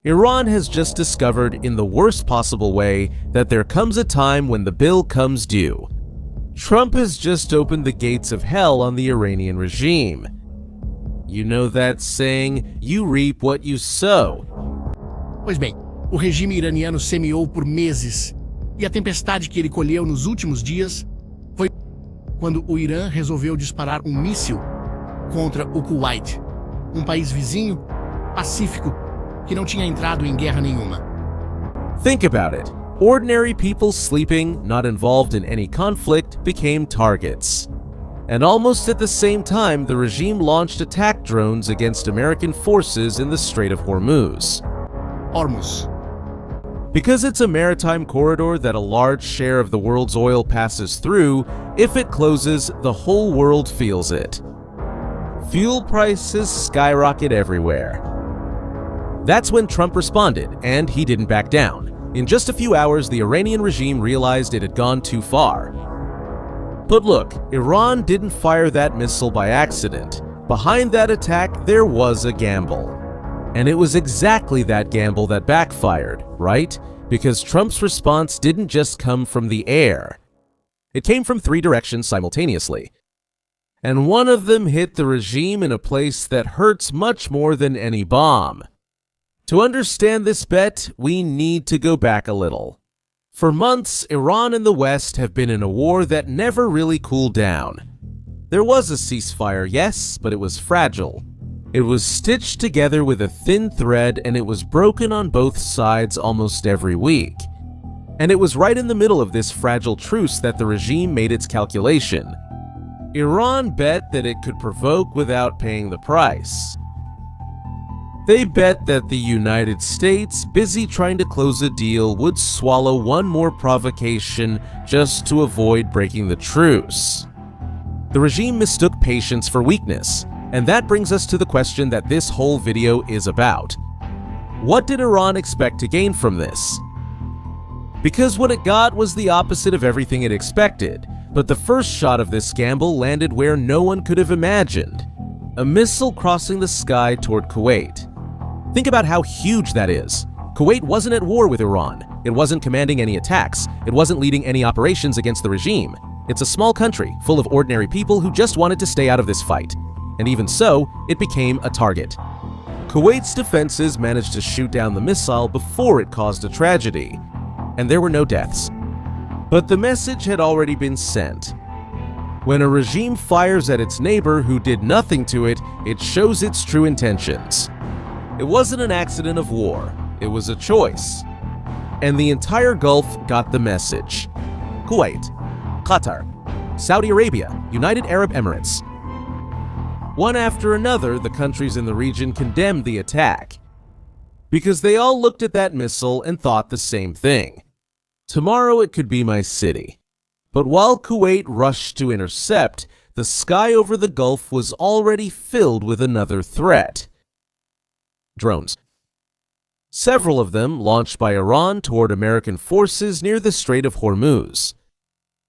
Iran has just discovered in the worst possible way that there comes a time when the bill comes due. Trump has just opened the gates of hell on the Iranian regime. You know that saying, you reap what you sow. Pois bem, o regime iraniano semeou por meses, e a tempestade que ele colheu nos últimos dias foi quando o Irã resolveu disparar um míssil contra o Kuwait, um país vizinho, pacífico, que não tinha entrado em guerra nenhuma. Think about it. Ordinary people sleeping, not involved in any conflict, became targets. And almost at the same time, the regime launched attack drones against American forces in the Strait of Hormuz. Because it's a maritime corridor that a large share of the world's oil passes through, if it closes, the whole world feels it. Fuel prices skyrocket everywhere. That's when Trump responded, and he didn't back down. In just a few hours, the Iranian regime realized it had gone too far. But look, Iran didn't fire that missile by accident. Behind that attack, there was a gamble. And it was exactly that gamble that backfired, right? Because Trump's response didn't just come from the air. It came from 3 directions simultaneously. And one of them hit the regime in a place that hurts much more than any bomb. To understand this bet, we need to go back a little. For months, Iran and the West have been in a war that never really cooled down. There was a ceasefire, yes, but it was fragile. It was stitched together with a thin thread, and it was broken on both sides almost every week. And it was right in the middle of this fragile truce that the regime made its calculation. Iran bet that it could provoke without paying the price. They bet that the United States, busy trying to close a deal, would swallow one more provocation just to avoid breaking the truce. The regime mistook patience for weakness, and that brings us to the question that this whole video is about. What did Iran expect to gain from this? Because what it got was the opposite of everything it expected, but the first shot of this gamble landed where no one could have imagined. A missile crossing the sky toward Kuwait. Think about how huge that is. Kuwait wasn't at war with Iran. It wasn't commanding any attacks. It wasn't leading any operations against the regime. It's a small country full of ordinary people who just wanted to stay out of this fight. And even so, it became a target. Kuwait's defenses managed to shoot down the missile before it caused a tragedy. And there were no deaths. But the message had already been sent. When a regime fires at its neighbor who did nothing to it, it shows its true intentions. It wasn't an accident of war, it was a choice. And the entire Gulf got the message. Kuwait, Qatar, Saudi Arabia, United Arab Emirates. One after another, the countries in the region condemned the attack. Because they all looked at that missile and thought the same thing. Tomorrow it could be my city. But while Kuwait rushed to intercept, the sky over the Gulf was already filled with another threat. Drones. Several of them launched by Iran toward American forces near the Strait of Hormuz.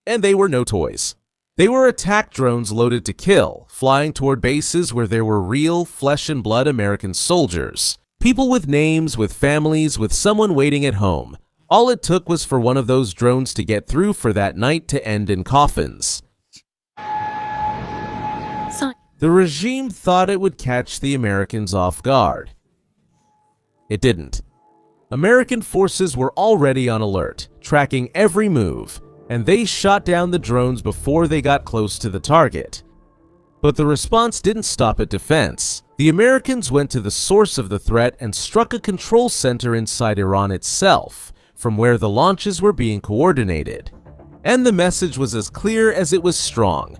And they were no toys. They were attack drones loaded to kill, flying toward bases where there were real, flesh-and-blood American soldiers. People with names, with families, with someone waiting at home. All it took was for one of those drones to get through for that night to end in coffins. The regime thought it would catch the Americans off guard. It didn't. American forces were already on alert, tracking every move, and they shot down the drones before they got close to the target. But the response didn't stop at defense. The Americans went to the source of the threat and struck a control center inside Iran itself, from where the launches were being coordinated. And the message was as clear as it was strong.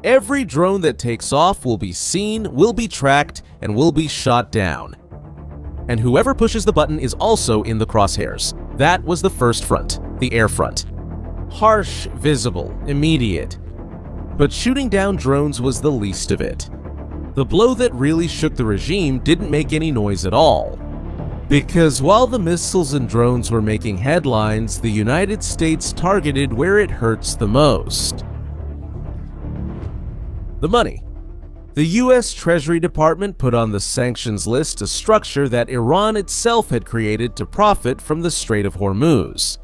Every drone that takes off will be seen, will be tracked, and will be shot down. And whoever pushes the button is also in the crosshairs. That was the first front, the air front. Harsh, visible, immediate. But shooting down drones was the least of it. The blow that really shook the regime didn't make any noise at all. Because while the missiles and drones were making headlines, the United States targeted where it hurts the most. The money. The US Treasury Department put on the sanctions list a structure that Iran itself had created to profit from the Strait of Hormuz.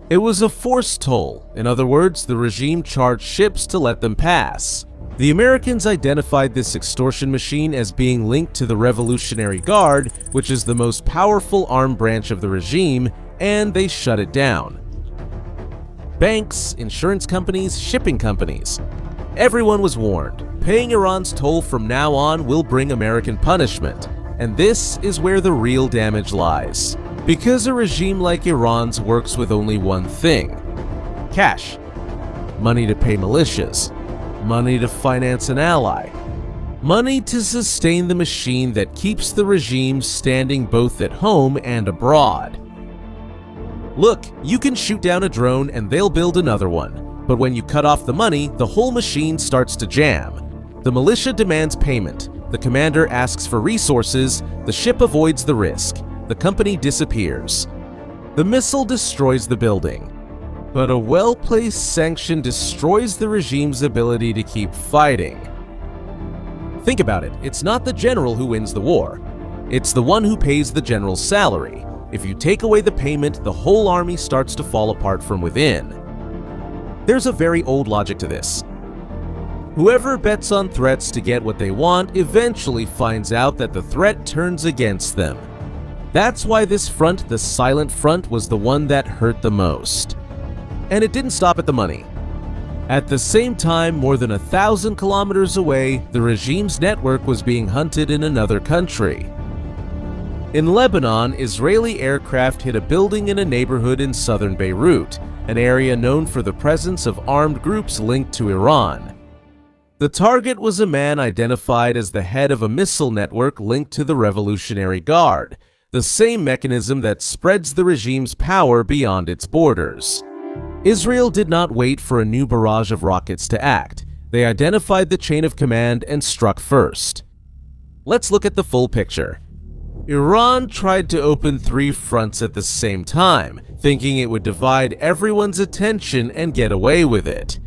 It was a forced toll. In other words, the regime charged ships to let them pass. The Americans identified this extortion machine as being linked to the Revolutionary Guard, which is the most powerful armed branch of the regime, and they shut it down. Banks, insurance companies, shipping companies. Everyone was warned. Paying Iran's toll from now on will bring American punishment, and this is where the real damage lies. Because a regime like Iran's works with only one thing: cash. Money to pay militias. Money to finance an ally. Money to sustain the machine that keeps the regime standing both at home and abroad. Look, you can shoot down a drone and they'll build another one. But when you cut off the money, the whole machine starts to jam. The militia demands payment. The commander asks for resources. The ship avoids the risk. The company disappears. The missile destroys the building. But a well-placed sanction destroys the regime's ability to keep fighting. Think about it. It's not the general who wins the war. It's the one who pays the general's salary. If you take away the payment, the whole army starts to fall apart from within. There's a very old logic to this. Whoever bets on threats to get what they want eventually finds out that the threat turns against them. That's why this front, the silent front, was the one that hurt the most. And it didn't stop at the money. At the same time, more than 1,000 kilometers away, the regime's network was being hunted in another country. In Lebanon, Israeli aircraft hit a building in a neighborhood in southern Beirut, an area known for the presence of armed groups linked to Iran. The target was a man identified as the head of a missile network linked to the Revolutionary Guard, the same mechanism that spreads the regime's power beyond its borders. Israel did not wait for a new barrage of rockets to act. They identified the chain of command and struck first. Let's look at the full picture. Iran tried to open 3 fronts at the same time, thinking it would divide everyone's attention and get away with it.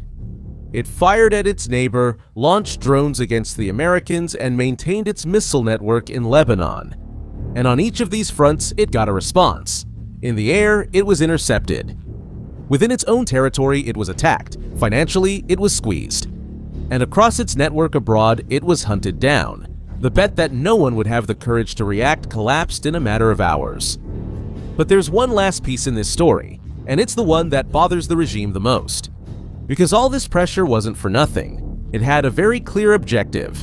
It fired at its neighbor, launched drones against the Americans, and maintained its missile network in Lebanon. And on each of these fronts, it got a response. In the air, it was intercepted. Within its own territory, it was attacked. Financially, it was squeezed. And across its network abroad, it was hunted down. The bet that no one would have the courage to react collapsed in a matter of hours. But there's one last piece in this story, and it's the one that bothers the regime the most. Because all this pressure wasn't for nothing. It had a very clear objective.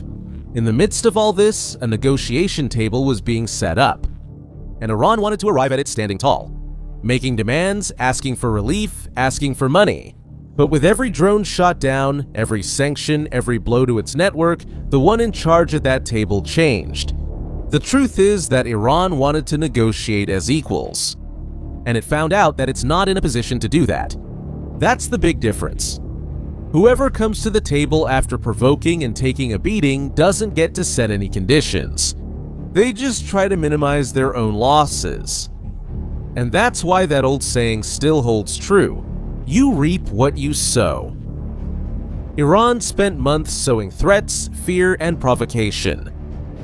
In the midst of all this, a negotiation table was being set up. And Iran wanted to arrive at it standing tall, making demands, asking for relief, asking for money. But with every drone shot down, every sanction, every blow to its network, the one in charge at that table changed. The truth is that Iran wanted to negotiate as equals. And it found out that it's not in a position to do that. That's the big difference. Whoever comes to the table after provoking and taking a beating doesn't get to set any conditions. They just try to minimize their own losses. And that's why that old saying still holds true. You reap what you sow. Iran spent months sowing threats, fear, and provocation,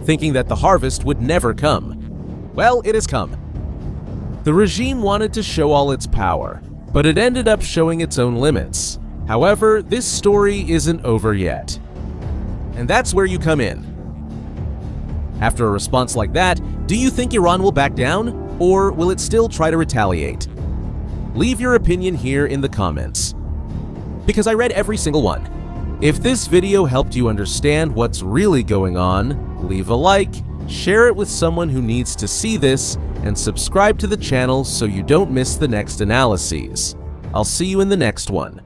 thinking that the harvest would never come. Well, it has come. The regime wanted to show all its power, but it ended up showing its own limits. However, this story isn't over yet. And that's where you come in. After a response like that, do you think Iran will back down, or will it still try to retaliate? Leave your opinion here in the comments, because I read every single one. If this video helped you understand what's really going on, leave a like, share it with someone who needs to see this, and subscribe to the channel so you don't miss the next analyses. I'll see you in the next one.